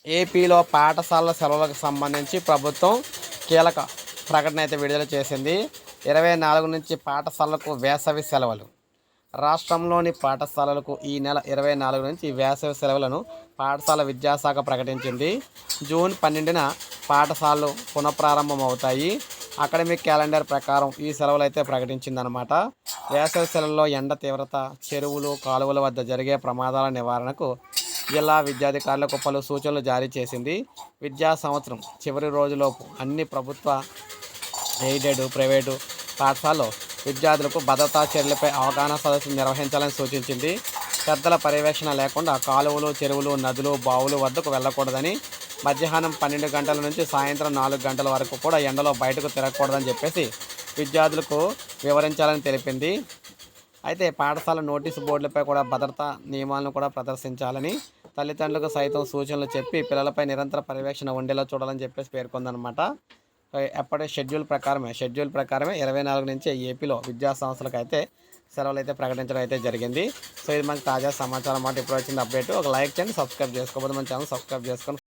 ఏపీలో పాఠశాలల సెలవులకు సంబంధించి ప్రభుత్వం కీలక ప్రకటన అయితే విడుదల చేసింది. 24 నుంచి పాఠశాలలకు వేసవి సెలవులు. రాష్ట్రంలోని పాఠశాలలకు ఈ నెల 24 నుంచి వేసవి సెలవులను పాఠశాల విద్యాశాఖ ప్రకటించింది. జూన్ 12న పాఠశాలలు పునఃప్రారంభమవుతాయి. అకాడమిక్ క్యాలెండర్ ప్రకారం ఈ సెలవులు అయితే ప్రకటించిందనమాట. వేసవి సెలవుల్లో ఎండ తీవ్రత, చెరువులు, కాలువల వద్ద జరిగే ప్రమాదాల నివారణకు జిల్లా విద్యాధికారులకు పలు సూచనలు జారీ చేసింది. విద్యా సంవత్సరం చివరి రోజులోపు అన్ని ప్రభుత్వ, ఎయిడెడ్, ప్రైవేటు పాఠశాలలో విద్యార్థులకు భద్రతా చర్యలపై అవగాహన సదస్సులు నిర్వహించాలని సూచించింది. పెద్దల పర్యవేక్షణ లేకుండా కాలువలు, చెరువులు, నదులు, బావులు వద్దకు వెళ్ళకూడదని, మధ్యాహ్నం 12 గంటల నుంచి సాయంత్రం 4 గంటల వరకు కూడా ఎండలో బయటకు తిరగకూడదని చెప్పేసి విద్యార్థులకు వివరించాలని తెలిపింది. అయితే పాఠశాల నోటీసు బోర్డులపై కూడా భద్రతా నియమాలను కూడా ప్రదర్శించాలని, తల్లిదండ్రులకు సైతం సూచనలు చెప్పి పిల్లలపై నిరంతర పర్యవేక్షణ ఉండేలా చూడాలని చెప్పేసి పేర్కొందనమాట. ఎప్పటి షెడ్యూల్ ప్రకారమే 24 నుంచి ఏపీలో విద్యా సంస్థలకు అయితే సెలవులు అయితే ప్రకటించడం అయితే జరిగింది. సో ఇది మనకి తాజా సమాచారం మాట ఇప్పుడు వచ్చింది అప్డేట్. ఒక లైక్ చేయండి, సబ్స్క్రైబ్ చేసుకోకపోతే మన ఛానల్ సబ్స్క్రైబ్ చేసుకొని